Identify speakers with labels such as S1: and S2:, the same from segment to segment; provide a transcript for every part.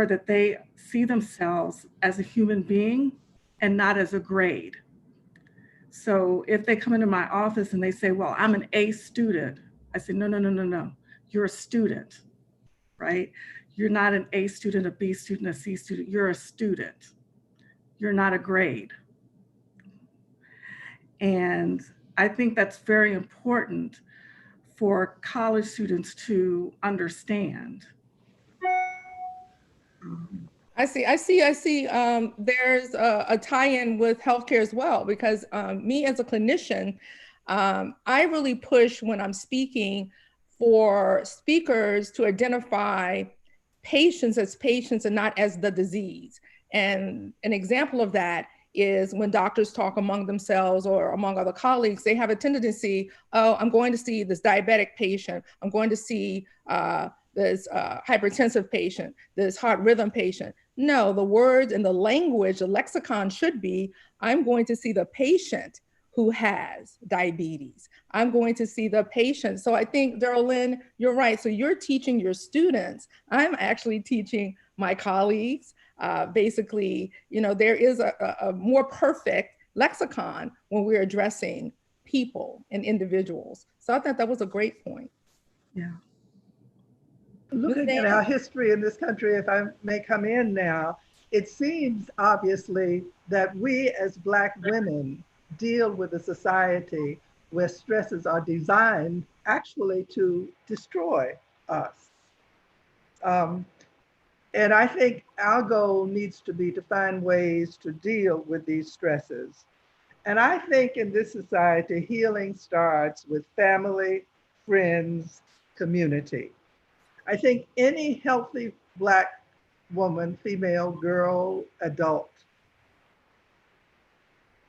S1: that they see themselves as a human being and not as a grade. So if they come into my office and they say, well, I'm an A student, I say, no, no, no, no, no. You're a student, right? You're not an A student, a B student, a C student. You're a student. You're not a grade. And I think that's very important for college students to understand.
S2: I see. There's a tie-in with healthcare as well, because me as a clinician, I really push when I'm speaking for speakers to identify patients as patients and not as the disease. And an example of that is when doctors talk among themselves or among other colleagues, they have a tendency, oh, I'm going to see this diabetic patient, I'm going to see this hypertensive patient, this heart rhythm patient. No, the words and the language, the lexicon should be, I'm going to see the patient who has diabetes. I'm going to see the patient. So I think, Darlene, you're right. So you're teaching your students. I'm actually teaching my colleagues. Basically, you know, there is a more perfect lexicon when we're addressing people and individuals. So I thought that was a great point.
S1: Yeah.
S3: Looking at our history in this country, if I may come in now, it seems obviously that we as Black women deal with a society where stresses are designed actually to destroy us. And I think our goal needs to be to find ways to deal with these stresses. And I think in this society, healing starts with family, friends, community. I think any healthy Black woman, female, girl, adult,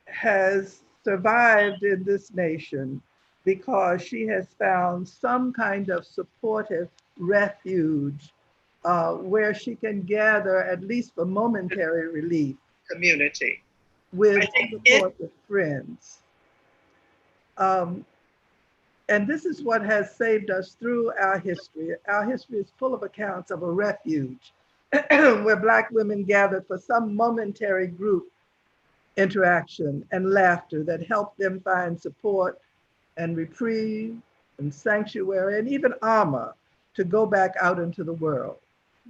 S3: has survived in this nation because she has found some kind of supportive refuge where she can gather, at least for momentary relief, community with support with friends. And this is what has saved us through our history. Our history is full of accounts of a refuge where Black women gathered for some momentary group interaction and laughter that helped them find support and reprieve and sanctuary and even armor to go back out into the world.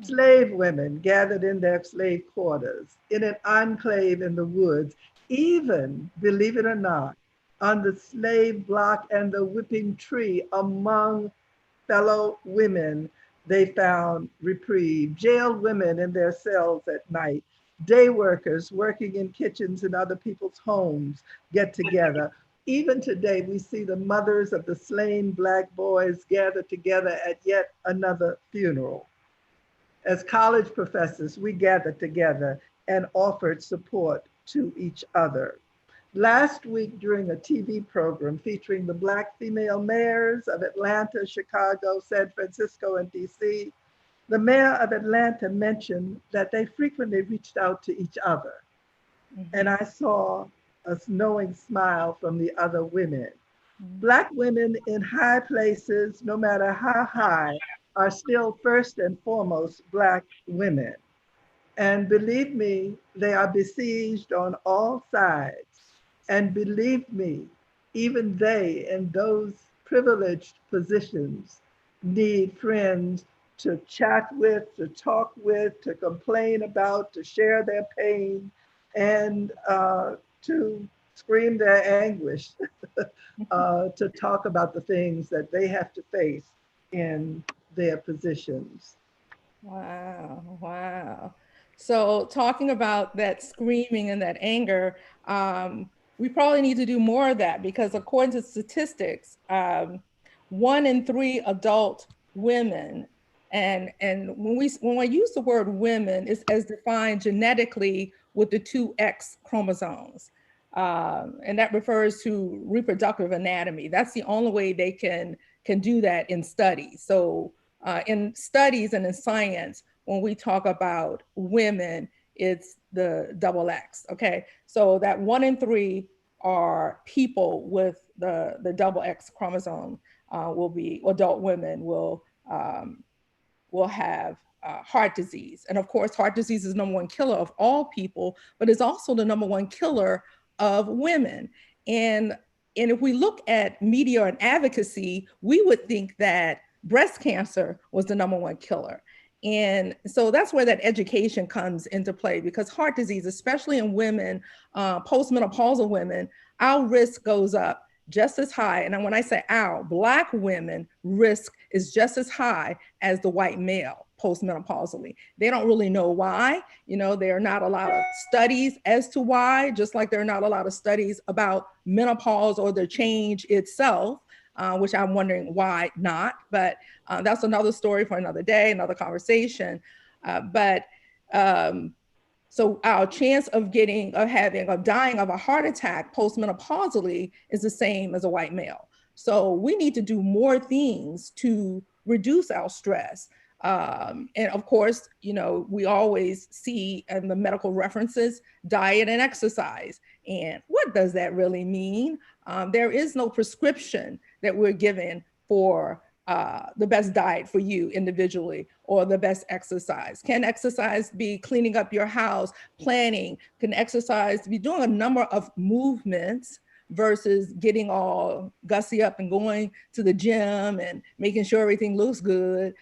S3: Slave women gathered in their slave quarters, in an enclave in the woods, even, believe it or not, on the slave block and the whipping tree among fellow women, they found reprieve. Jailed women in their cells at night, day workers working in kitchens in other people's homes get together. Even today, we see the mothers of the slain Black boys gather together at yet another funeral. As college professors, we gathered together and offered support to each other. Last week, during a TV program featuring the Black female mayors of Atlanta, Chicago, San Francisco, and DC, the mayor of Atlanta mentioned that they frequently reached out to each other. And I saw a knowing smile from the other women. Black women in high places, no matter how high, are still first and foremost Black women. And believe me, they are besieged on all sides. And believe me, even they in those privileged positions need friends to chat with, to talk with, to complain about, to share their pain, and to scream their anguish, to talk about the things that they have to face in their positions.
S2: Wow, wow. So talking about that screaming and that anger, we probably need to do more of that, because according to statistics, 1 in 3 adult women, and when I use the word women, it's as defined genetically with the 2 X chromosomes. And that refers to reproductive anatomy. That's the only way they can do that in studies. So in studies and in science, when we talk about women, it's the double X, okay? So that 1 in 3 are people with the double X chromosome will be, adult women will have heart disease. And of course, heart disease is the #1 killer of all people, but it's also the #1 killer of women. And if we look at media and advocacy, we would think that breast cancer was the #1 killer. And so that's where that education comes into play, because heart disease, especially in women, postmenopausal women, our risk goes up just as high. And when I say our, Black women risk is just as high as the white male postmenopausally. They don't really know why. You know, there are not a lot of studies as to why, just like there are not a lot of studies about menopause or the change itself, which I'm wondering why not. But that's another story for another day, another conversation. So our chance of dying of a heart attack postmenopausally is the same as a white male. So we need to do more things to reduce our stress. And of course, you know, we always see in the medical references, diet and exercise. And what does that really mean? There is no prescription that we're given for the best diet for you individually or the best exercise. Can exercise be cleaning up your house, planning? Can exercise be doing a number of movements versus getting all gussy up and going to the gym and making sure everything looks good?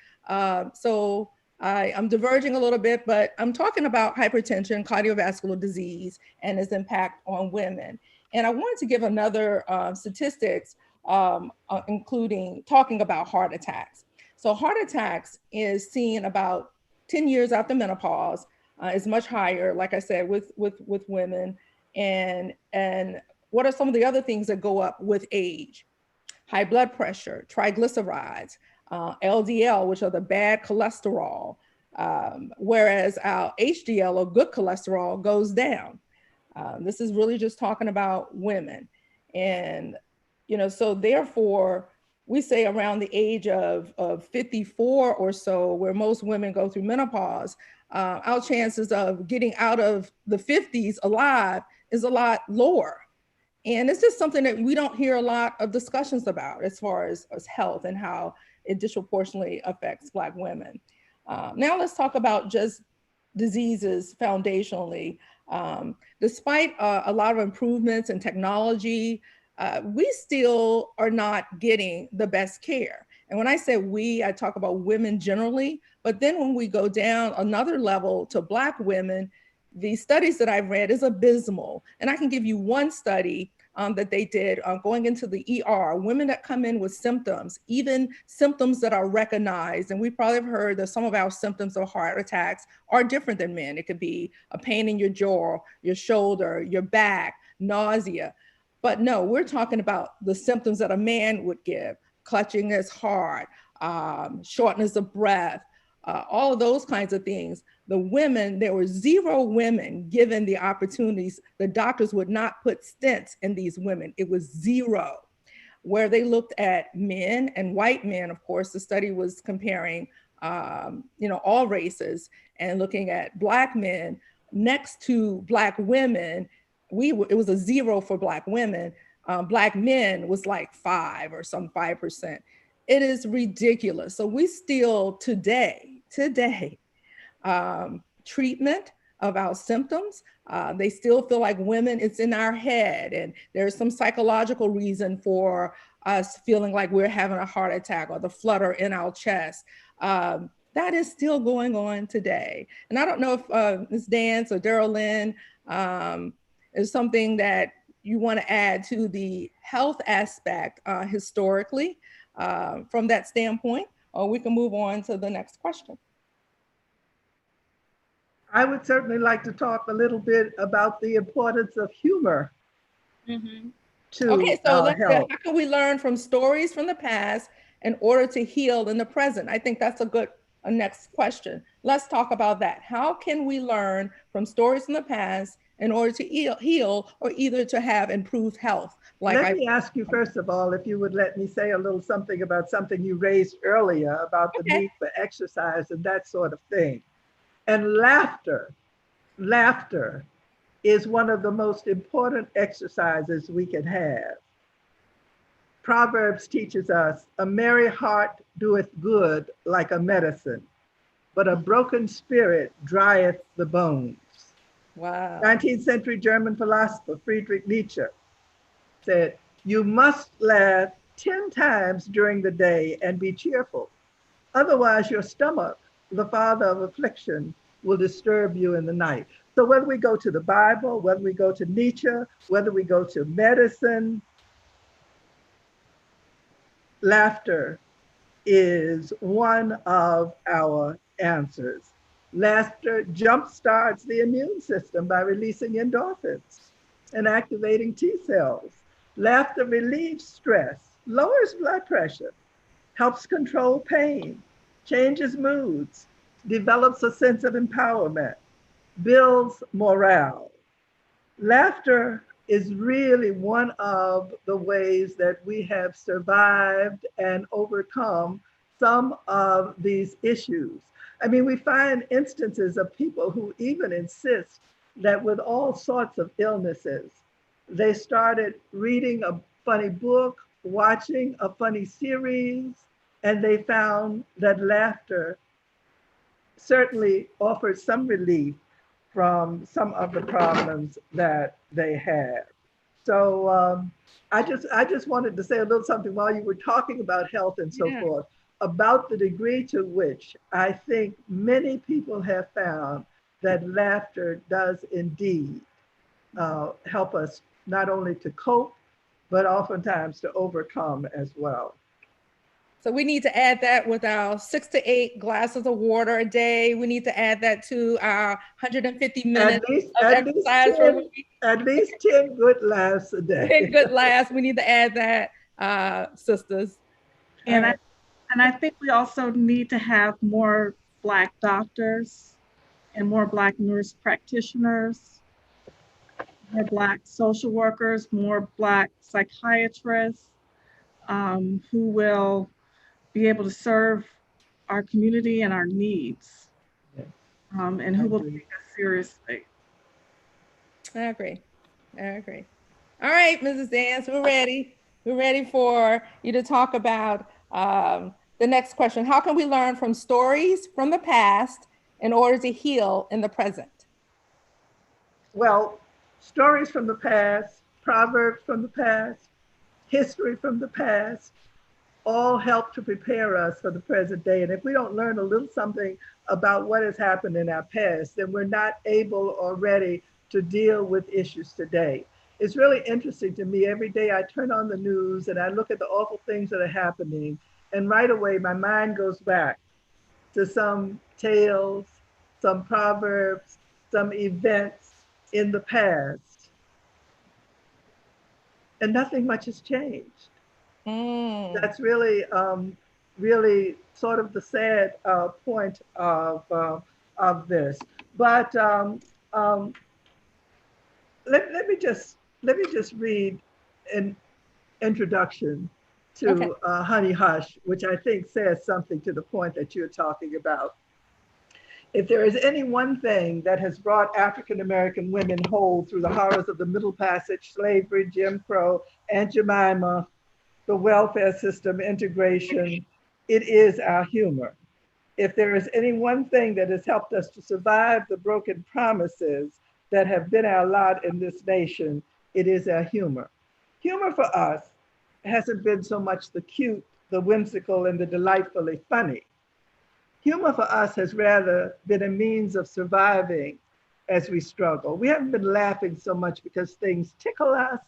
S2: So I'm diverging a little bit, but I'm talking about hypertension, cardiovascular disease, and its impact on women. And I wanted to give another statistics including talking about heart attacks. So heart attacks is seen about 10 years after menopause, is much higher, like I said, with women. And what are some of the other things that go up with age? High blood pressure, triglycerides, LDL, which are the bad cholesterol, whereas our HDL or good cholesterol goes down. This is really just talking about women. And you know, so therefore, we say around the age of 54 or so, where most women go through menopause, our chances of getting out of the 50s alive is a lot lower. And it's just something that we don't hear a lot of discussions about as far as health and how it disproportionately affects Black women. Now let's talk about just diseases foundationally. Despite a lot of improvements in technology, we still are not getting the best care. And when I say we, I talk about women generally, but then when we go down another level to Black women, the studies that I've read is abysmal. And I can give you one study that they did going into the ER, women that come in with symptoms, even symptoms that are recognized. And we probably have heard that some of our symptoms of heart attacks are different than men. It could be a pain in your jaw, your shoulder, your back, nausea. But no, we're talking about the symptoms that a man would give: clutching his heart, shortness of breath, all of those kinds of things. The women, there were 0 women given the opportunities. The doctors would not put stents in these women. It was 0. Where they looked at men and white men, of course, the study was comparing, you know, all races and looking at Black men next to Black women. It was a 0 for Black women. Black men was like 5 or some 5%. It is ridiculous. So we still today, treatment of our symptoms, they still feel like women, it's in our head. And there's some psychological reason for us feeling like we're having a heart attack or the flutter in our chest. That is still going on today. And I don't know if Ms. Dance or Daryl Lynn, is something that you want to add to the health aspect historically from that standpoint, or we can move on to the next question.
S3: I would certainly like to talk a little bit about the importance of humor to
S2: okay, so
S3: health.
S2: how can we learn from stories from the past in order to heal in the present? I think that's a good next question. Let's talk about that. How can we learn from stories from the past in order to heal or either to have improved health?
S3: Let me ask you, first of all, if you would let me say a little something about something you raised earlier about the need for exercise and that sort of thing. And laughter is one of the most important exercises we can have. Proverbs teaches us, a merry heart doeth good like a medicine, but a broken spirit drieth the bones.
S2: Wow.
S3: 19th century German philosopher Friedrich Nietzsche said, you must laugh 10 times during the day and be cheerful. Otherwise, your stomach, the father of affliction, will disturb you in the night. So whether we go to the Bible, whether we go to Nietzsche, whether we go to medicine, laughter is one of our answers. Laughter jumpstarts the immune system by releasing endorphins and activating T cells. Laughter relieves stress, lowers blood pressure, helps control pain, changes moods, develops a sense of empowerment, builds morale. Laughter is really one of the ways that we have survived and overcome some of these issues. I mean, we find instances of people who even insist that with all sorts of illnesses, they started reading a funny book, watching a funny series, and they found that laughter certainly offered some relief from some of the problems that they had. So I just wanted to say a little something while you were talking about health and so forth, about the degree to which I think many people have found that laughter does indeed help us not only to cope, but oftentimes to overcome as well.
S2: So we need to add that with our 6 to 8 glasses of water a day. We need to add that to our 150 minutes of exercise per week.
S3: At least 10 good laughs a day.
S2: 10 good laughs. We need to add that, sisters.
S1: And I think we also need to have more Black doctors and more Black nurse practitioners, more Black social workers, more Black psychiatrists who will be able to serve our community and our needs, and who will take us seriously.
S2: I agree. All right, Mrs. Dance, we're ready. We're ready for you to talk about the next question. How can we learn from stories from the past in order to heal in the present?
S3: Well, stories from the past, proverbs from the past, history from the past, all help to prepare us for the present day. And if we don't learn a little something about what has happened in our past, then we're not able or ready to deal with issues today. It's really interesting to me. Every day I turn on the news and I look at the awful things that are happening, and right away my mind goes back to some tales, some proverbs, some events in the past. And nothing much has changed. That's really, really sort of the sad point of this. But let me just read an introduction to Honey Hush, which I think says something to the point that you're talking about. If there is any one thing that has brought African American women whole through the horrors of the Middle Passage, slavery, Jim Crow, Aunt Jemima, the welfare system integration, it is our humor. If there is any one thing that has helped us to survive the broken promises that have been our lot in this nation, it is our humor. Humor for us hasn't been so much the cute, the whimsical, and the delightfully funny. Humor for us has rather been a means of surviving as we struggle. We haven't been laughing so much because things tickle us.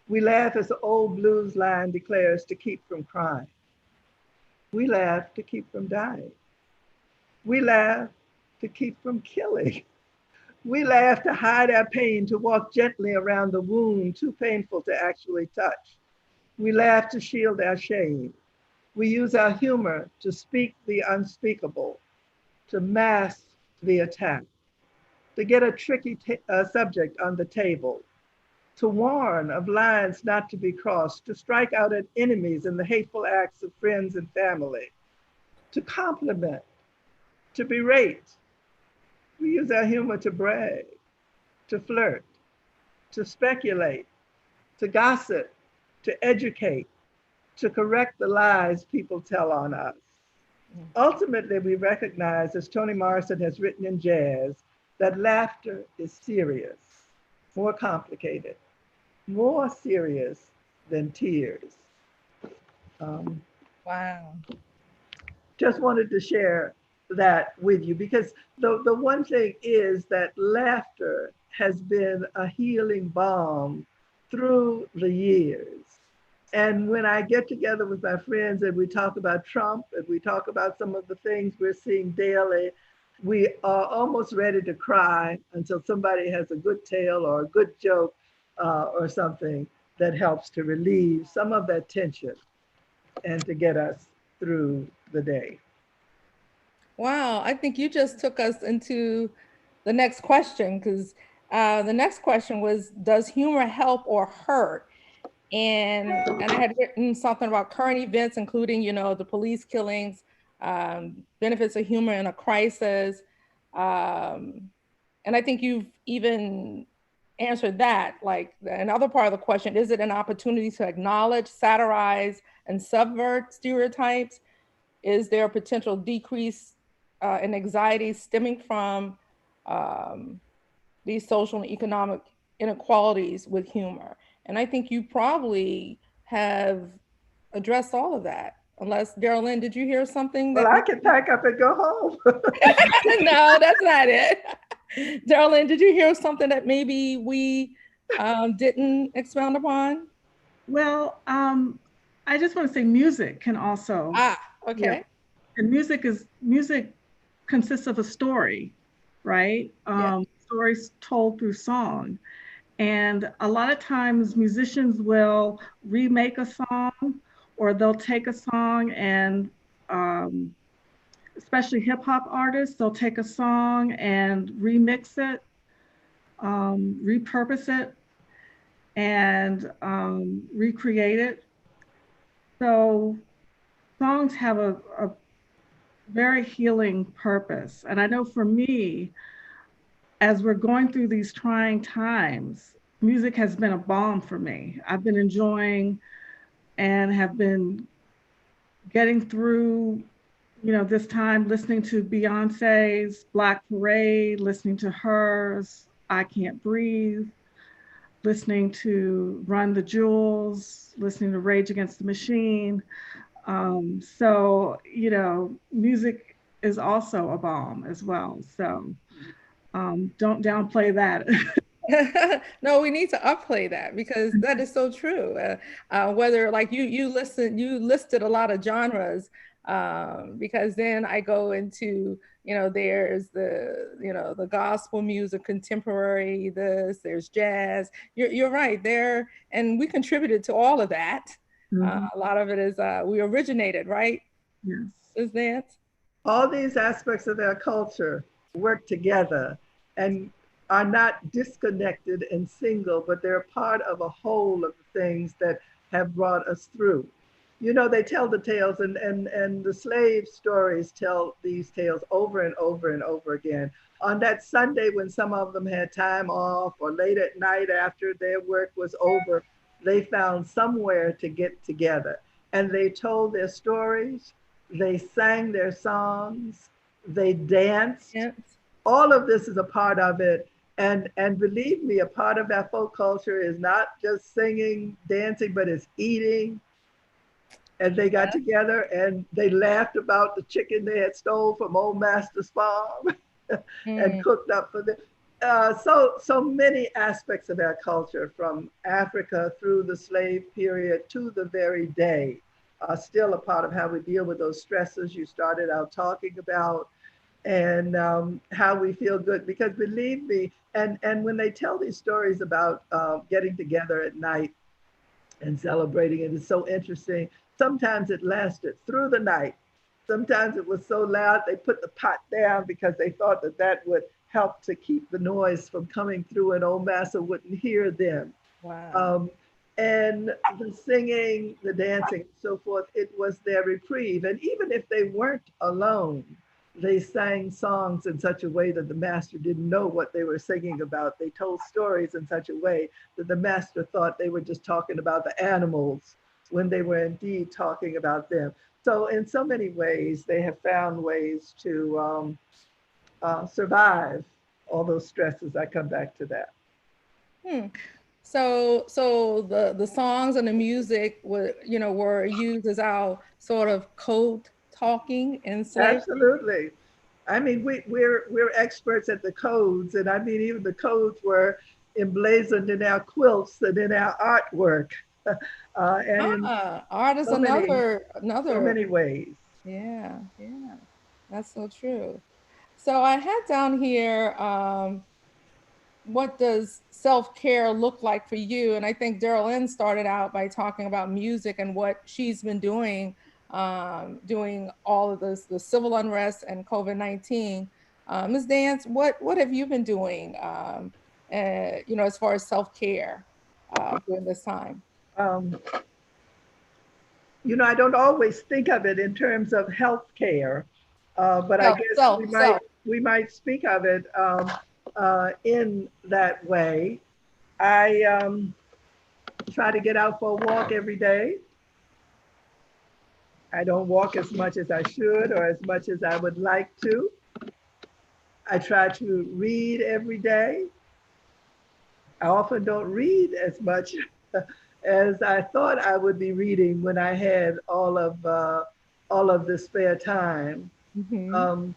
S3: We laugh, as the old blues line declares, to keep from crying. We laugh to keep from dying. We laugh to keep from killing. We laugh to hide our pain, to walk gently around the wound too painful to actually touch. We laugh to shield our shame. We use our humor to speak the unspeakable, to mask the attack, to get a tricky subject on the table, to warn of lines not to be crossed, to strike out at enemies in the hateful acts of friends and family, to compliment, to berate. We use our humor to brag, to flirt, to speculate, to gossip, to educate, to correct the lies people tell on us. Ultimately, we recognize, as Toni Morrison has written in jazz, that laughter is serious, more complicated, more serious than tears. Um,
S2: Wow.
S3: just wanted to share that with you because the one thing is that laughter has been a healing balm through the years. And when I get together with my friends and we talk about Trump and we talk about some of the things we're seeing daily, we are almost ready to cry until somebody has a good tale or a good joke or something that helps to relieve some of that tension and to get us through the day.
S2: Wow, I think you just took us into the next question because the next question was, does humor help or hurt? And I had written something about current events, including, you know, the police killings, benefits of humor in a crisis. And I think you've even answered that. Like another part of the question, is it an opportunity to acknowledge, satirize, and subvert stereotypes? Is there a potential decrease in anxiety stemming from these social and economic inequalities with humor? And I think you probably have addressed all of that. Unless, Darylyn, did you hear something
S3: Well,
S2: that
S3: I can pack up and go home.
S2: no, that's not it. Darylyn, did you hear something that maybe we didn't expound upon?
S1: Well, I just want to say music can also,
S2: Ah,
S1: yeah,
S2: okay.
S1: and music consists of a story, right?
S2: Yeah.
S1: Stories told through song. And a lot of times musicians will remake a song or they'll take a song and especially hip hop artists, they'll take a song and remix it, repurpose it, and recreate it. So songs have a very healing purpose. And I know for me, as we're going through these trying times, music has been a balm for me. I've been enjoying and have been getting through, this time listening to Beyonce's Black Parade, listening to hers, I Can't Breathe, listening to Run the Jewels, listening to Rage Against the Machine. So, music is also a balm as well. So don't downplay that.
S2: No, we need to upplay that because that is so true. Whether like you listed a lot of genres, because then I go into, there's the gospel music, contemporary, there's jazz. You're right there, and we contributed to all of that.
S1: Mhm.
S2: A lot of it is we originated, right?
S1: Yes.
S2: Is that?
S3: All these aspects of their culture work together and are not disconnected and single, but they're part of a whole of the things that have brought us through. They tell the tales and the slave stories tell these tales over and over and over again. On that Sunday when some of them had time off or late at night after their work was over, they found somewhere to get together and they told their stories, they sang their songs, they danced.
S2: Yeah.
S3: All of this is a part of it. And believe me, a part of that folk culture is not just singing, dancing, but it's eating. And they got together and they laughed about the chicken they had stole from old master's farm and
S2: Mm.
S3: cooked up for them. So many aspects of our culture, from Africa through the slave period to the very day, are still a part of how we deal with those stresses you started out talking about, and how we feel good. Because believe me, and when they tell these stories about getting together at night and celebrating, it is so interesting. Sometimes it lasted through the night. Sometimes it was so loud they put the pot down because they thought that that would help to keep the noise from coming through and old massa wouldn't hear them.
S2: Wow.
S3: Um, and the singing, the dancing, and so forth, it was their reprieve. And even if they weren't alone, they sang songs in such a way that the master didn't know what they were singing about. They told stories in such a way that the master thought they were just talking about the animals when they were indeed talking about them. So in so many ways, they have found ways to survive all those stresses. I come back to that.
S2: Hmm. So the songs and the music were used as our sort of code talking in slavery.
S3: Absolutely. I mean, we're experts at the codes, and I mean, even the codes were emblazoned in our quilts and in our artwork, and in
S2: Art is
S3: so many so
S2: another.
S3: many ways.
S2: Yeah, yeah, that's so true. So I had down here, what does self-care look like for you? And I think Daryl Lynn started out by talking about music and what she's been doing, doing all of this, the civil unrest and COVID-19. Ms. Dance, what have you been doing, as far as self-care during this time?
S3: Um, I don't always think of it in terms of health care, but I
S2: Self,
S3: guess
S2: self, self.
S3: we might speak of it in that way. I try to get out for a walk every day. I don't walk as much as I should or as much as I would like to. I try to read every day. I often don't read as much as I thought I would be reading when I had all of the spare time.
S2: Mhm.
S3: Um,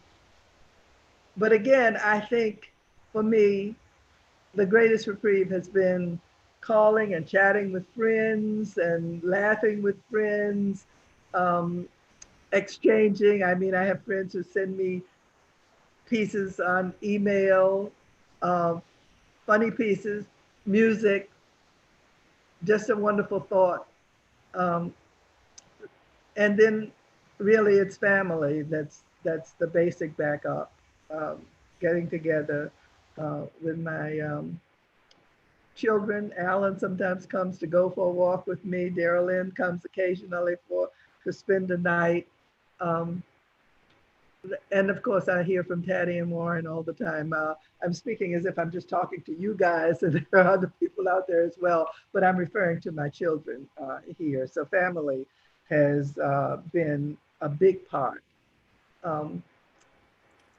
S3: but again, I think for me, the greatest reprieve has been calling and chatting with friends and laughing with friends, um, exchanging. I mean, I have friends who send me pieces on email, uh, funny pieces, music, just a wonderful thought. Um, and then really it's family that's the basic backup. Getting together with my children. Alan sometimes comes to go for a walk with me. Daryl comes occasionally for to spend the night. Um, and of course, I hear from Patty and Warren all the time. I'm speaking as if I'm just talking to you guys, and there are other people out there as well, but I'm referring to my children here. So family has been a big part. Um,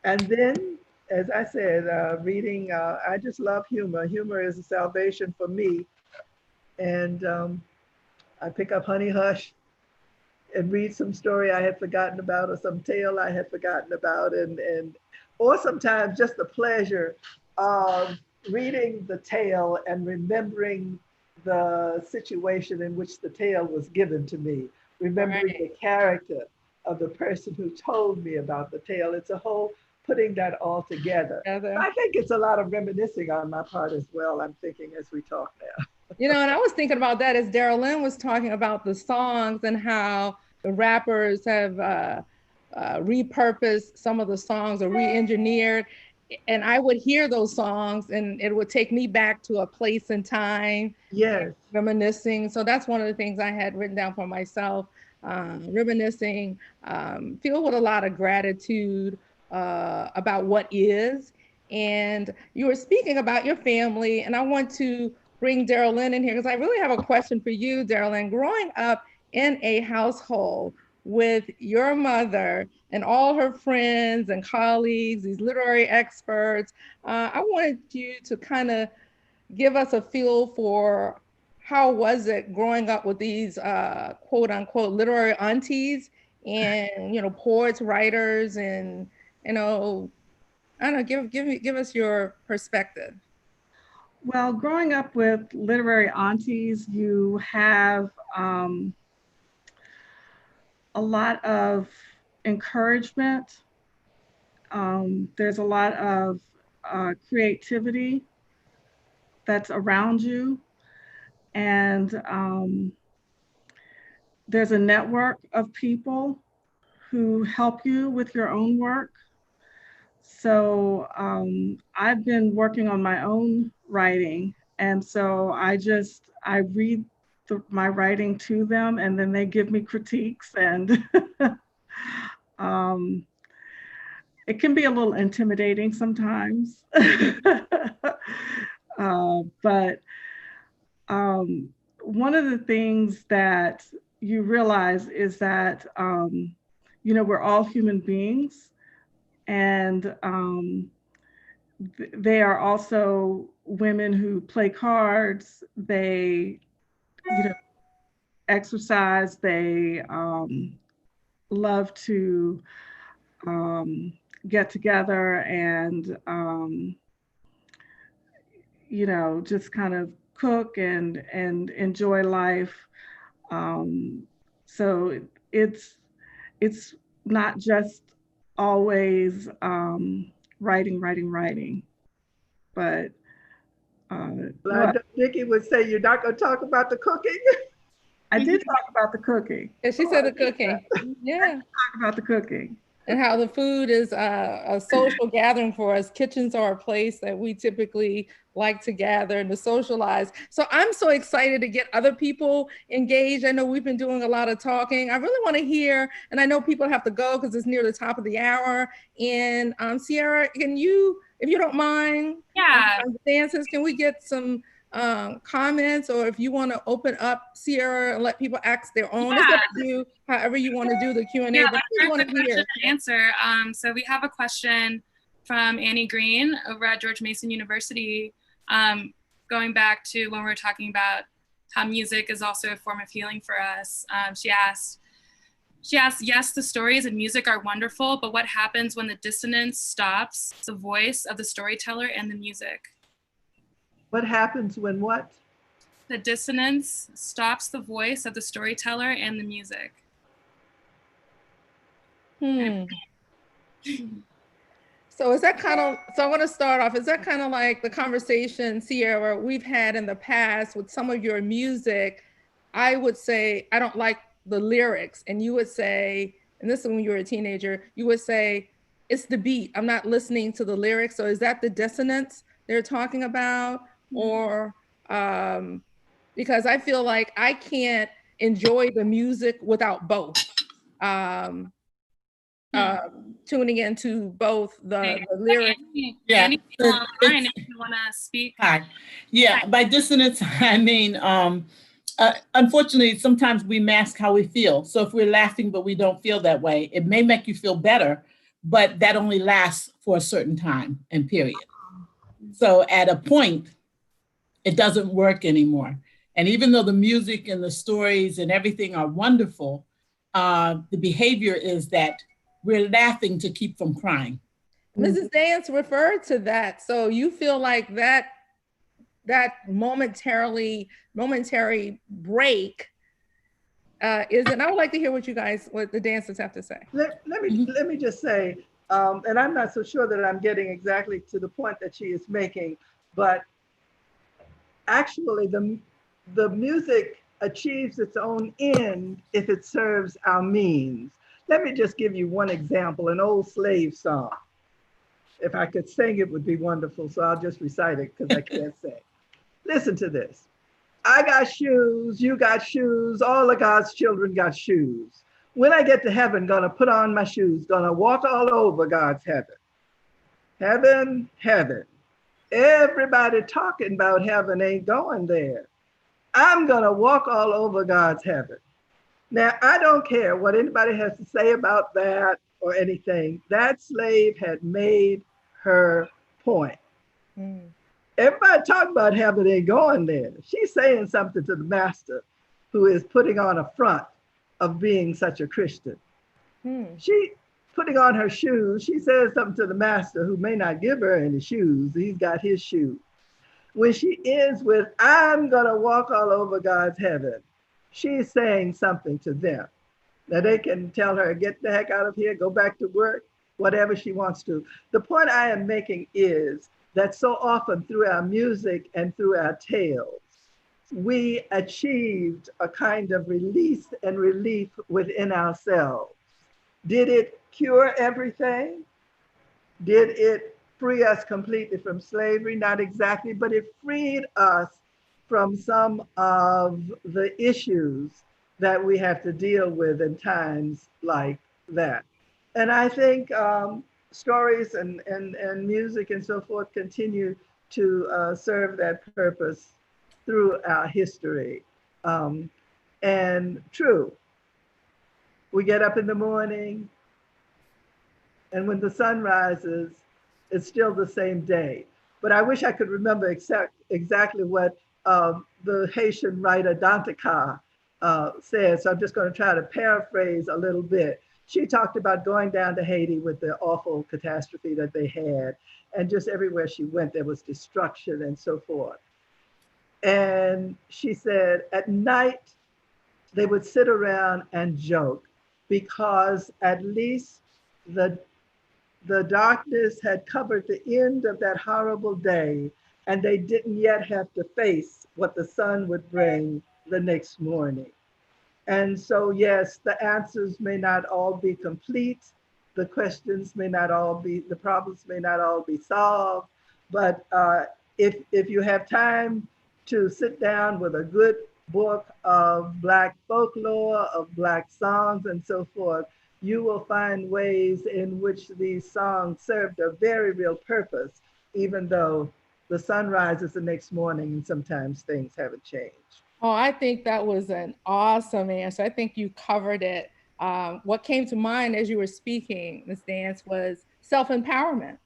S3: and then, as I said, reading, I just love humor. Humor is a salvation for me. And I pick up Honey Hush and read some story I had forgotten about or some tale I had forgotten about, and or sometimes just the pleasure of reading the tale and remembering the situation in which the tale was given to me, remembering the
S2: Right.
S3: character of the person who told me about the tale. It's a whole putting that all together.
S2: Together.
S3: I think it's a lot of reminiscing on my part as well. I'm thinking as we talk now.
S2: And I was thinking about that as Daryl Lynn was talking about the songs and how the rappers have repurposed some of the songs or re-engineered. And I would hear those songs and it would take me back to a place and time,
S3: Yes.
S2: reminiscing. So that's one of the things I had written down for myself, reminiscing, feel with a lot of gratitude about what is. And you were speaking about your family, and I want to bring Daryl Lynn in here because I really have a question for you, Daryl Lynn. Growing up in a household with your mother and all her friends and colleagues, these literary experts, I wanted you to kind of give us a feel for how was it growing up with these quote unquote literary aunties and poets, writers, and I don't know, give us your perspective.
S1: Well, growing up with literary aunties, you have a lot of encouragement. There's a lot of creativity that's around you. And there's a network of people who help you with your own work. So I've been working on my own writing. And so I read my writing to them, and then they give me critiques. And um, it can be a little intimidating sometimes. But one of the things that you realize is that, you know, we're all human beings, and they are also women who play cards. They, you know, exercise. They love to get together and, you know, just kind of cook and enjoy life. Um, so it's not just always writing, but
S3: Well, I
S1: what
S3: know Nikki would say you're not going to talk about the cooking.
S1: I did talk about the cooking.
S2: And she
S3: Oh,
S2: said
S3: I
S2: the
S3: missed
S2: cooking.
S3: that.
S2: Yeah.
S1: Talk about the cooking.
S2: And how the food is a social gathering for us. Kitchens are a place that we typically like to gather and to socialize. So I'm so excited to get other people engaged. I know we've been doing a lot of talking. I really want to hear, and I know people have to go because it's near the top of the hour. And Sierra, can you, if you don't mind,
S4: Yeah.
S2: dances, can we get some comments, or if you want to open up, Sierra, and let people ask their own? It's up to you, however you want to do the Q&A.
S4: Yeah,
S2: But I want to hear.
S4: question and answer. So we have a question from Annie Green over at George Mason University, going back to when we were talking about how music is also a form of healing for us. She asked, yes, the stories and music are wonderful, but what happens when the dissonance stops the voice of the storyteller and the music?
S3: What happens when what?
S4: The dissonance stops the voice of the storyteller and the music.
S2: So is that kind of, so I want to start off, is that kind of like the conversation, Sierra, we've had in the past with some of your music? I would say, I don't like the lyrics. And you would say, and this is when you were a teenager, you would say, it's the beat. I'm not listening to the lyrics. So is that the dissonance they're talking about? Or, because I feel like I can't enjoy the music without both. Tuning into both the lyrics.
S4: Yeah. Annie, online if you want to speak.
S5: Hi. Yeah, by dissonance, I mean, unfortunately, sometimes we mask how we feel. So if we're laughing, but we don't feel that way, it may make you feel better, but that only lasts for a certain time and period. So at a point, it doesn't work anymore. And even though the music and the stories and everything are wonderful, the behavior is that we're laughing to keep from crying.
S2: Mrs. Dance referred to that. So you feel like that momentary break is, and I would like to hear what the dancers have to say.
S3: Let me just say, and I'm not so sure that I'm getting exactly to the point that she is making, but actually the music achieves its own end if it serves our means. Let me just give you one example, an old slave song. If I could sing, it would be wonderful. So I'll just recite it because I can't sing. Listen to this. I got shoes, you got shoes, all of God's children got shoes. When I get to heaven, gonna put on my shoes, gonna walk all over God's heaven. Heaven, heaven. Everybody talking about heaven ain't going there. I'm gonna walk all over God's heaven. Now, I don't care what anybody has to say about that or anything. That slave had made her point. Everybody talking about heaven ain't going there. She's saying something to the master who is putting on a front of being such a Christian. She putting on her shoes. She says something to the master who may not give her any shoes. He's got his shoes. When she ends with, I'm gonna walk all over God's heaven, she's saying something to them. Now they can tell her, get the heck out of here, go back to work, whatever she wants to. The point I am making is that so often through our music and through our tales, we achieved a kind of release and relief within ourselves. Did it cure everything? Did it free us completely from slavery? Not exactly, but it freed us from some of the issues that we have to deal with in times like that. And I think stories and music and so forth continue to serve that purpose through our history. And true, we get up in the morning, and when the sun rises, it's still the same day. But I wish I could remember exactly what the Haitian writer Dantica said. So I'm just going to try to paraphrase a little bit. She talked about going down to Haiti with the awful catastrophe that they had. And just everywhere she went, there was destruction and so forth. And she said at night, they would sit around and joke because at least the darkness had covered the end of that horrible day, and they didn't yet have to face what the sun would bring the next morning. And so, yes, the answers may not all be complete. The questions may not all be, the problems may not all be solved. But if you have time to sit down with a good book of Black folklore, of Black songs, and so forth, you will find ways in which these songs served a very real purpose, even though the sun rises the next morning and sometimes things haven't changed.
S2: Oh, I think that was an awesome answer. I think you covered it. What came to mind as you were speaking, Ms. Dance, was self-empowerment.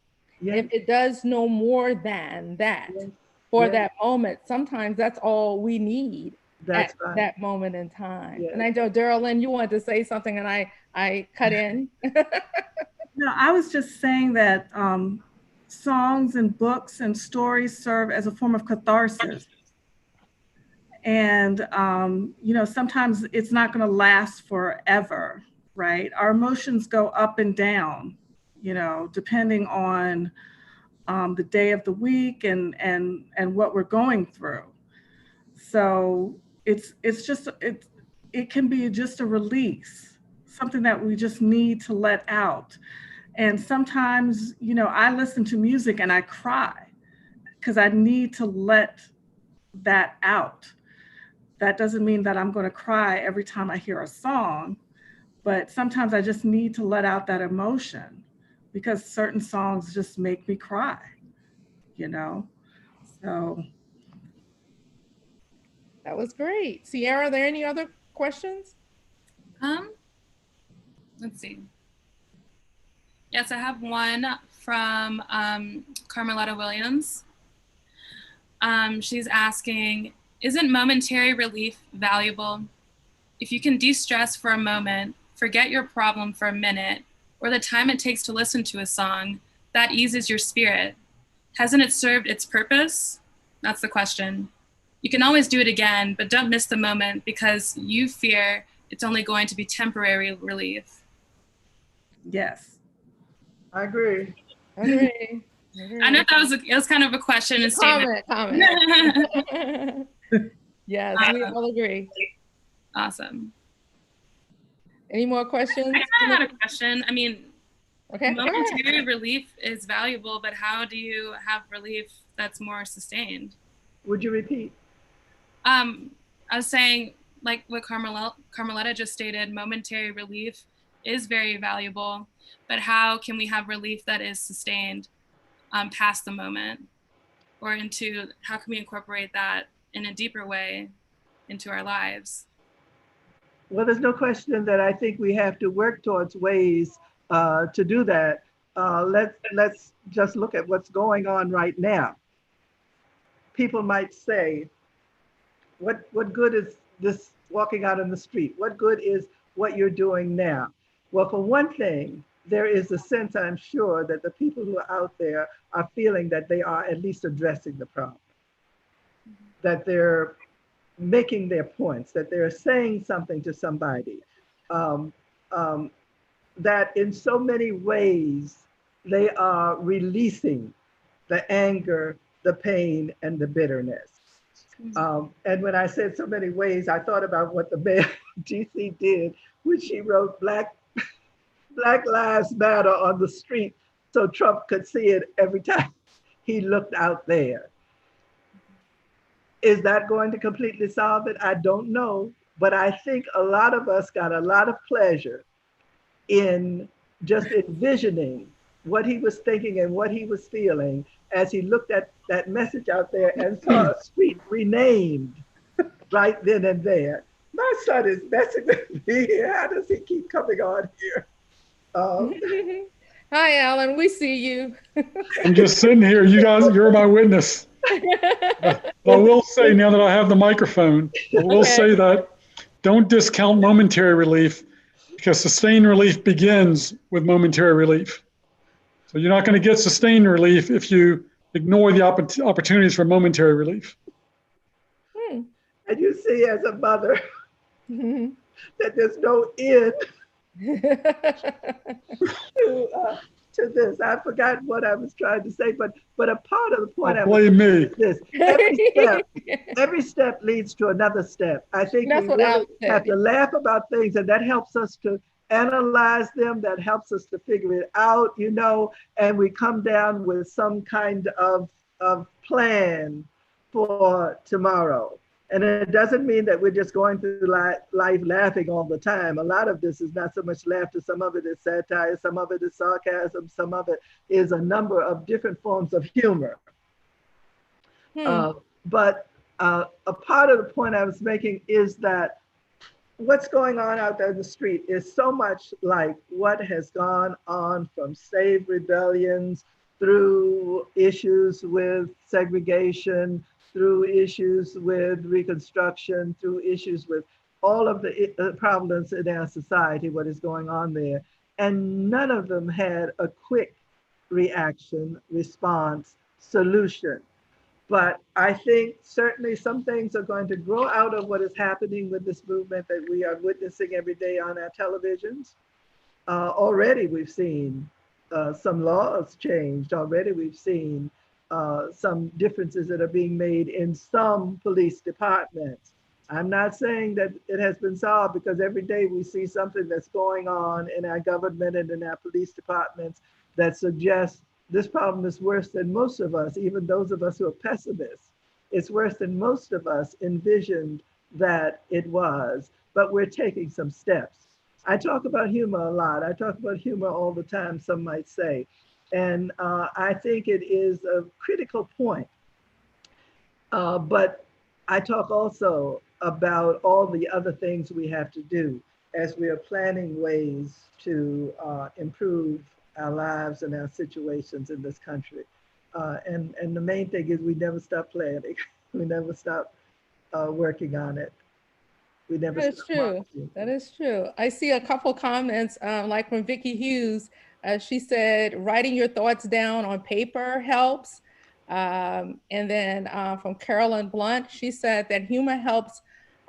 S3: Yes.
S2: If it does no more than that,
S3: Yes.
S2: for
S3: Yes.
S2: that moment, sometimes that's all we need
S3: That's
S2: at
S3: right.
S2: that moment in time.
S3: Yes.
S2: And I know, Darylyn, you wanted to say something and I cut in.
S1: No, I was just saying that songs and books and stories serve as a form of catharsis. And, sometimes it's not going to last forever, right? Our emotions go up and down, depending on the day of the week and what we're going through. So it can be just a release, something that we just need to let out. And sometimes, I listen to music and I cry because I need to let that out. That doesn't mean that I'm going to cry every time I hear a song, but sometimes I just need to let out that emotion because certain songs just make me cry, so.
S2: That was great. Sierra, are there any other questions?
S4: Let's see. Yes, I have one from Carmeletta Williams. She's asking, isn't momentary relief valuable? If you can de-stress for a moment, forget your problem for a minute, or the time it takes to listen to a song, that eases your spirit. Hasn't it served its purpose? That's the question. You can always do it again, but don't miss the moment because you fear it's only going to be temporary relief.
S1: Yes.
S3: I agree.
S2: Agree.
S4: I know it was kind of a question and statement.
S2: Comment. Yes, we all agree.
S4: Awesome.
S2: Any more questions?
S4: I kind of had a question. I mean,
S2: okay,
S4: momentary relief is valuable, but how do you have relief that's more sustained?
S3: Would you repeat?
S4: I was saying, like what Carmeletta just stated, momentary relief is very valuable, but how can we have relief that is sustained past the moment, or how can we incorporate that in a deeper way into our lives?
S3: Well, there's no question that I think we have to work towards ways to do that. Let's just look at what's going on right now. People might say, what good is this walking out in the street? What good is what you're doing now? Well, for one thing, there is a sense, I'm sure, that the people who are out there are feeling that they are at least addressing the problem, that they're making their points, that they're saying something to somebody, that in so many ways they are releasing the anger, the pain, and the bitterness. And when I said so many ways, I thought about what the mayor DC did when she wrote Black Lives Matter on the street so Trump could see it every time he looked out there. Is that going to completely solve it? I don't know, but I think a lot of us got a lot of pleasure in just envisioning what he was thinking and what he was feeling as he looked at that message out there and saw a street renamed right then and there. My son is messing with me. How does he keep coming on here?
S2: Hi, Alan. We see you.
S6: I'm just sitting here. You guys, you're my witness. But I will say, now that I have the microphone, I will
S2: Okay.
S6: say that don't discount momentary relief, because sustained relief begins with momentary relief. So you're not going to get sustained relief if you ignore the opportunities for momentary relief.
S3: And you see, as a mother, that there's no end to this. I forgot what I was trying to say, but a part of the point I was
S6: Blame me.
S3: this. Every step leads to another step. I think
S2: That's
S3: we
S2: what
S3: really
S2: Alan said.
S3: have to laugh about things, and that helps us to analyze them. That helps us to figure it out, you know, and we come down with some kind of plan for tomorrow. And it doesn't mean that we're just going through life laughing all the time. A lot of this is not so much laughter. Some of it is satire. Some of it is sarcasm. Some of it is a number of different forms of humor. But a part of the point I was making is that what's going on out there in the street is so much like what has gone on from slave rebellions through issues with segregation, through issues with Reconstruction, through issues with all of the problems in our society, what is going on there. And none of them had a quick reaction, response, solution. But I think certainly some things are going to grow out of what is happening with this movement that we are witnessing every day on our televisions. Already we've seen some laws changed. Already we've seen some differences that are being made in some police departments. I'm not saying that it has been solved, because every day we see something that's going on in our government and in our police departments that suggests this problem is worse than most of us, even those of us who are pessimists. It's worse than most of us envisioned that it was, but we're taking some steps. I talk about humor a lot. I talk about humor all the time, some might say. And I think it is a critical point. But I talk also about all the other things we have to do as we are planning ways to improve our lives and our situations in this country. And the main thing is we never stop planning. We never stop working on it. We never
S2: That is
S3: stop
S2: true.
S3: marching.
S2: That is true. I see a couple comments, like from Vicki Hughes. She said, writing your thoughts down on paper helps. And then from Carolyn Blunt, she said that humor helps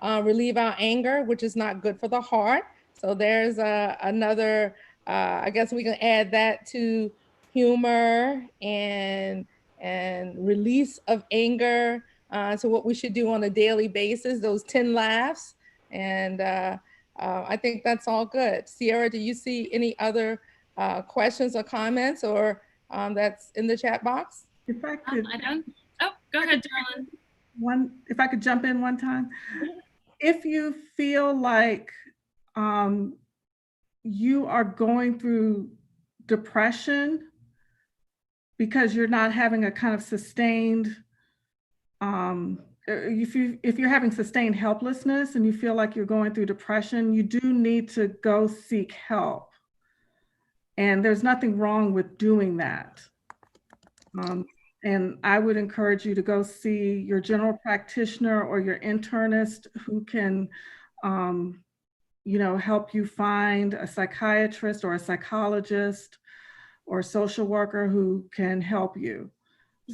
S2: relieve our anger, which is not good for the heart. So there's another, I guess we can add that to humor and release of anger. So what we should do on a daily basis, those 10 laughs. And I think that's all good. Sierra, do you see any other questions or comments or that's in the chat box?
S1: If I could,
S4: I don't. Oh, go ahead, Darlene.
S1: if I could jump in one time. If you feel like you are going through depression because you're not having a kind of sustained, if you're having sustained helplessness and you feel like you're going through depression, you do need to go seek help. And there's nothing wrong with doing that. And I would encourage you to go see your general practitioner or your internist who can, you know, help you find a psychiatrist or a psychologist or social worker who can help you.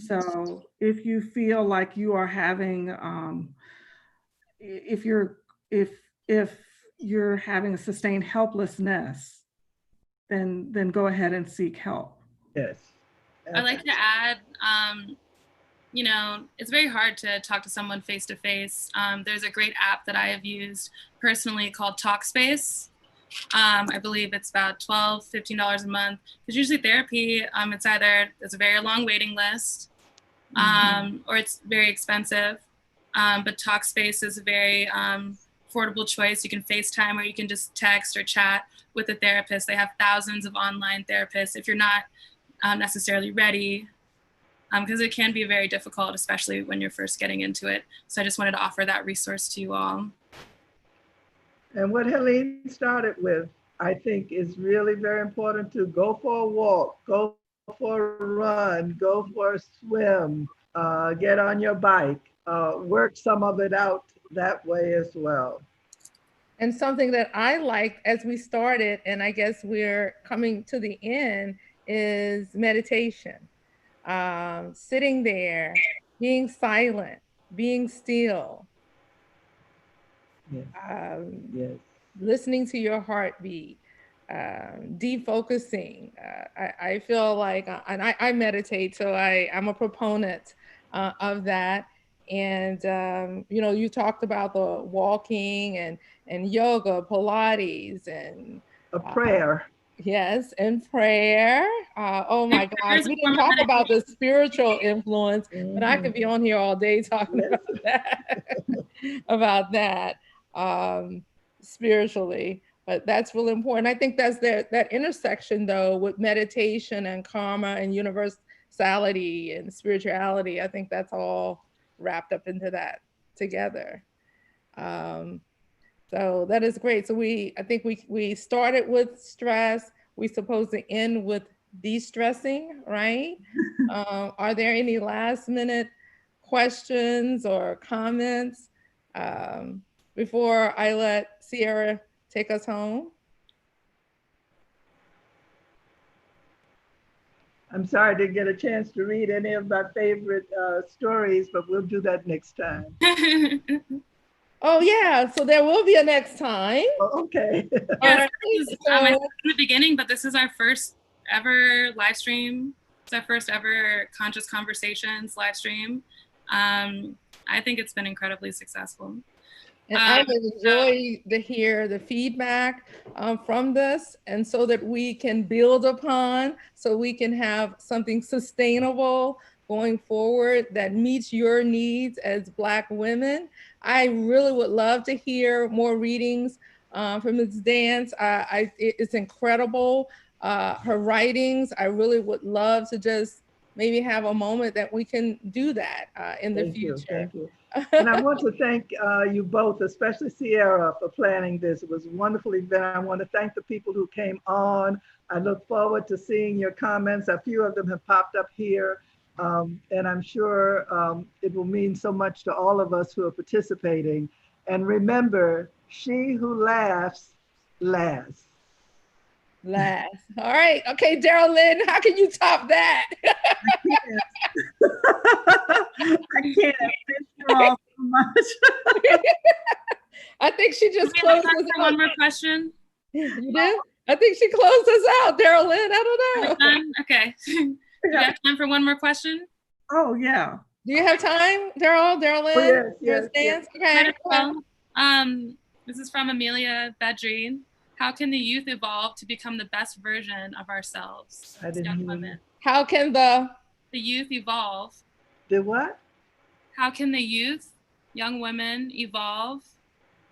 S1: So if you feel like you are having, if you're having a sustained helplessness, then go ahead and seek help.
S3: Yes.
S4: I'd like to add, you know, it's very hard to talk to someone face to face. There's a great app that I have used personally called Talkspace. I believe it's about $12, $15 a month. It's usually therapy. It's either there's a very long waiting list, or it's very expensive. But Talkspace is a very affordable choice. You can FaceTime or you can just text or chat with a therapist. They have thousands of online therapists if you're not necessarily ready, because it can be very difficult, especially when you're first getting into it. So I just wanted to offer that resource to you all.
S3: And what Helene started with, I think is really very important to go for a walk, go for a run, go for a swim, get on your bike, work some of it out that way as well.
S2: And something that I liked as we started, and I guess we're coming to the end, is meditation. Sitting there, being silent, being still,
S3: Yes.
S2: yes. Listening to your heartbeat, defocusing. I feel like, and I meditate, so I'm a proponent of that. And you talked about the walking and yoga, Pilates, and
S3: a prayer.
S2: Yes, and prayer. Oh my gosh, we didn't talk about the spiritual influence, but I could be on here all day talking about that spiritually. But that's really important. I think that's that intersection though with meditation and karma and universality and spirituality. I think that's all wrapped up into that together. So that is great. So I think we started with stress. We supposed to end with de-stressing, right? Are there any last minute questions or comments before I let Sierra take us home?
S3: I'm sorry I didn't get a chance to read any of my favorite stories, but we'll do that next time.
S2: Oh yeah, so there will be a next time.
S3: Oh, okay.
S4: Yes, I said in the beginning, but this is our first ever live stream. It's our first ever Conscious Conversations live stream. I think it's been incredibly successful.
S2: And I would enjoy to hear the feedback from this, and so that we can build upon, so we can have something sustainable going forward that meets your needs as Black women. I really would love to hear more readings from Ms. Dance. It's incredible, her writings. I really would love to just maybe have a moment that we can do that in the future.
S3: Thank you. And I want to thank you both, especially Sierra, for planning this. It was a wonderful event. I want to thank the people who came on. I look forward to seeing your comments. A few of them have popped up here. And I'm sure it will mean so much to all of us who are participating. And remember, she who laughs, lasts.
S2: Last. All right. Okay, Daryl Lynn, how can you top that?
S1: I can't. Thank you all so much.
S2: I think she just closed us out.
S4: One more question.
S2: You did? I think she closed us out, Daryl Lynn. I don't know.
S4: Okay. Do you have time for one more question?
S1: Oh, yeah.
S2: Do you have time, Daryl Lynn?
S3: Oh, yes.
S2: Okay.
S4: Well, this is from Amelia Bedreen. How can the youth evolve to become the best version of ourselves as young women?
S2: How can the
S4: youth evolve?
S3: The what?
S4: How can the youth, young women, evolve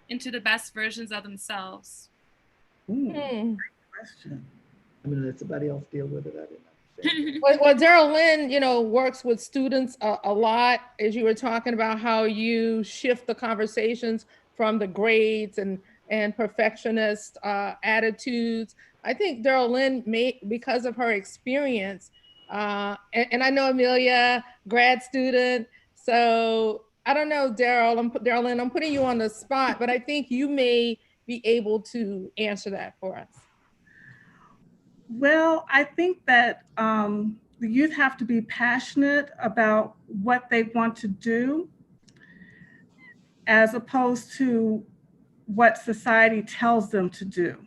S4: into the best versions of themselves?
S1: Great question.
S3: I'm gonna let somebody else deal with it.
S2: Well, Daryl Lynn, works with students a lot, as you were talking about how you shift the conversations from the grades and perfectionist attitudes. I think Daryl Lynn because of her experience, and I know Amelia, grad student. So I don't know, Daryl Lynn, I'm putting you on the spot, but I think you may be able to answer that for us.
S1: Well, I think that the youth have to be passionate about what they want to do, as opposed to what society tells them to do.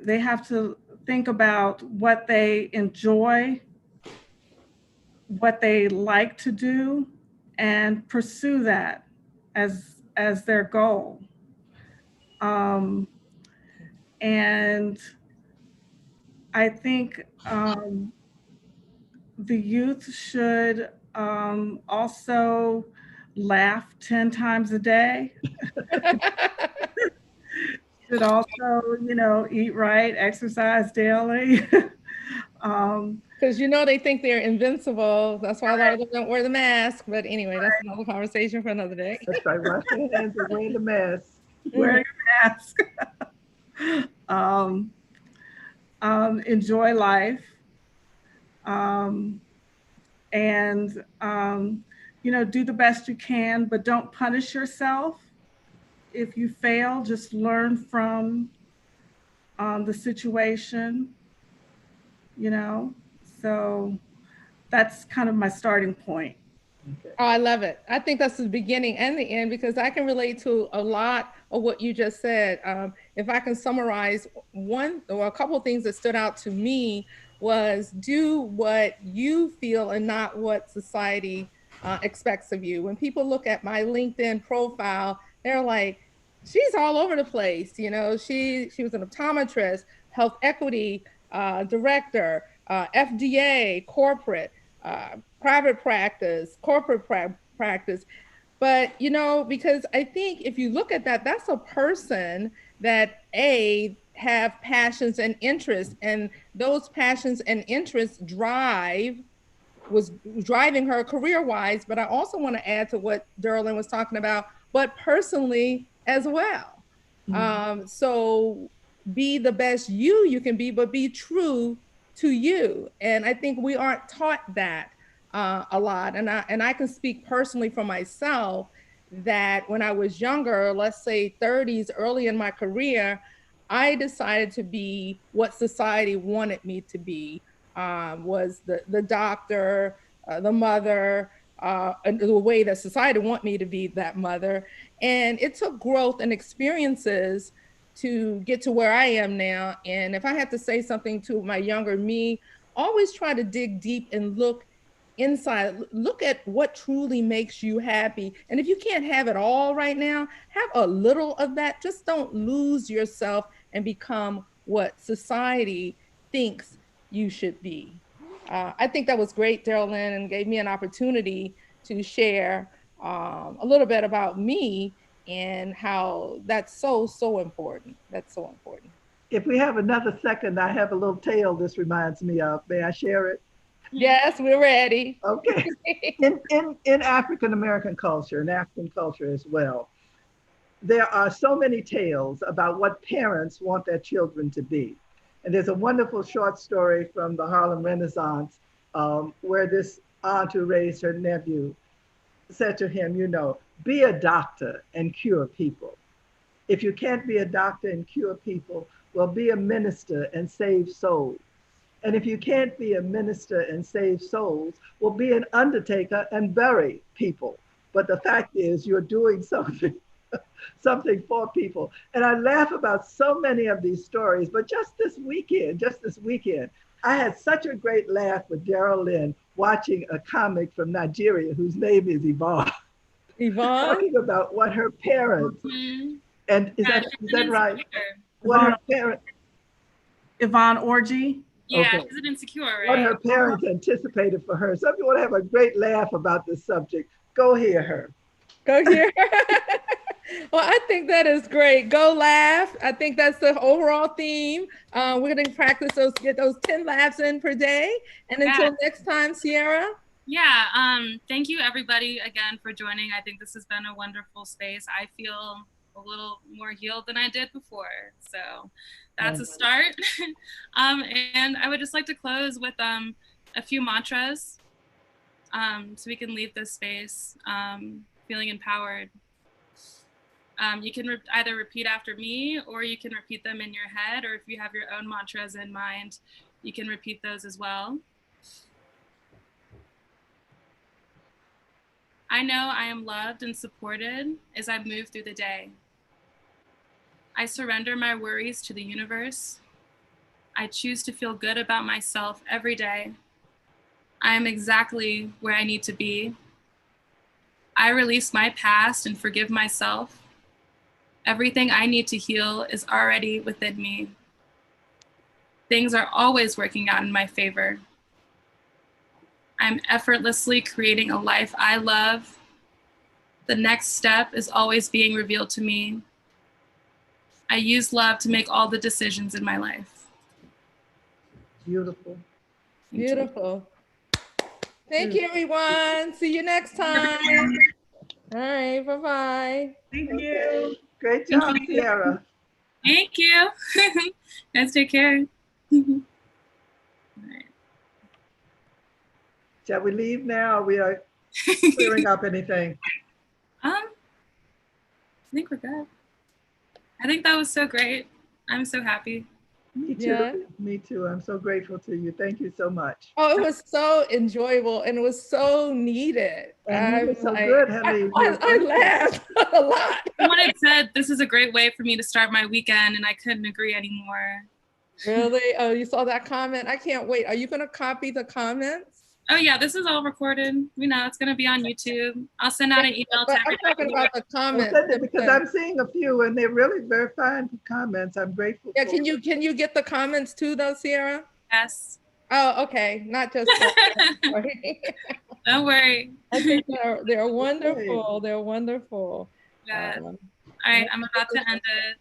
S1: They have to think about what they enjoy, what they like to do, and pursue that as their goal. And I think the youth should also laugh 10 times a day. Should also, eat right, exercise daily.
S2: Because you know they think they're invincible. That's why a lot of them don't wear the mask. But anyway, that's another conversation for another day.
S3: That's right. Wash your hands and wear the mask.
S1: Wear your mask. Enjoy life. And you know, do the best you can, but don't punish yourself. If you fail, just learn from the situation, you know. So that's kind of my starting point.
S3: Okay.
S2: Oh, I love it. I think that's the beginning and the end, because I can relate to a lot of what you just said. If I can summarize one or a couple of things that stood out to me was do what you feel and not what society expects of you. When people look at my LinkedIn profile, they're like, she's all over the place. You know, she was an optometrist, health equity director, FDA, corporate, private practice, corporate practice. But, you know, because I think if you look at that, that's a person that have passions and interests, and those passions and interests was driving her career-wise. But I also want to add to what Derlin was talking about, but personally as well. So be the best you can be, but be true to you. And I think we aren't taught that a lot. And I can speak personally for myself that when I was younger, let's say 30s, early in my career, I decided to be what society wanted me to be, was the doctor, the mother, the way that society want me to be that mother. And it took growth and experiences to get to where I am now. And if I had to say something to my younger me, always try to dig deep and look inside, look at what truly makes you happy. And if you can't have it all right now, have a little of that. Just don't lose yourself and become what society thinks you should be. I think that was great, Derlin, and gave me an opportunity to share a little bit about me and how that's so important. That's so important.
S3: If we have another second, I have a little tale this reminds me of. May I share it?
S2: Yes, we're ready.
S3: Okay. In African American culture and African culture as well, there are so many tales about what parents want their children to be. And there's a wonderful short story from the Harlem Renaissance where this aunt who raised her nephew said to him, you know, be a doctor and cure people. If you can't be a doctor and cure people, well, be a minister and save souls. And if you can't be a minister and save souls, well, be an undertaker and bury people. But the fact is, you're doing something, something for people. And I laugh about so many of these stories, but just this weekend, I had such a great laugh with Daryl Lynn watching a comic from Nigeria whose name is Yvonne.
S2: Yvonne?
S3: Talking about what her parents, and is that right? What her parents,
S1: Yvonne Orji.
S4: Yeah,
S3: okay.
S4: she's an insecure, right?
S3: What her parents anticipated for her. Some people want to have a great laugh about this subject. Go hear her.
S2: Go hear her. Well, I think that is great. Go laugh. I think that's the overall theme. We're going to practice get those 10 laughs in per day. And until next time, Sierra.
S4: Yeah, thank you everybody again for joining. I think this has been a wonderful space. I feel a little more healed than I did before. So that's a start. And I would just like to close with a few mantras so we can leave this space feeling empowered. You can either repeat after me, or you can repeat them in your head, or if you have your own mantras in mind, you can repeat those as well. I know I am loved and supported as I move through the day. I surrender my worries to the universe. I choose to feel good about myself every day. I am exactly where I need to be. I release my past and forgive myself. Everything I need to heal is already within me. Things are always working out in my favor. I'm effortlessly creating a life I love. The next step is always being revealed to me. I use love to make all the decisions in my life.
S3: Beautiful.
S2: Beautiful. Thank you, everyone. See you next time. All right, bye-bye.
S1: Thank you.
S3: Okay. Great job, Sierra.
S4: Thank you. Guys, take care.
S3: Shall we leave now? We are clearing up anything.
S4: I think we're good. I think that was so great. I'm so happy.
S3: Me too.
S2: Yeah.
S3: Me too. I'm so grateful to you. Thank you so much.
S2: Oh, it was so enjoyable and it was so needed.
S3: And you were so
S2: like,
S3: good, honey.
S2: I laughed a lot.
S4: Someone had said this is a great way for me to start my weekend, and I couldn't agree anymore.
S2: Really? Oh, you saw that comment? I can't wait. Are you going to copy the comments?
S4: Oh yeah, this is all recorded. You know, it's gonna be on YouTube. I'll send out an email to
S2: But I'm
S4: everybody.
S2: talking about the
S3: Well,
S2: comments.
S3: send it, because I'm seeing a few and they're really very fine comments. I'm grateful.
S2: Yeah,
S3: for
S2: can you get the comments too, though, Sierra?
S4: Yes.
S2: Oh, okay. Not just.
S4: Don't worry.
S2: I think they're wonderful. They're wonderful.
S4: Good. All right, I'm about to end it.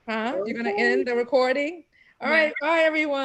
S2: Huh? You're gonna end the recording? All right. Bye, everyone.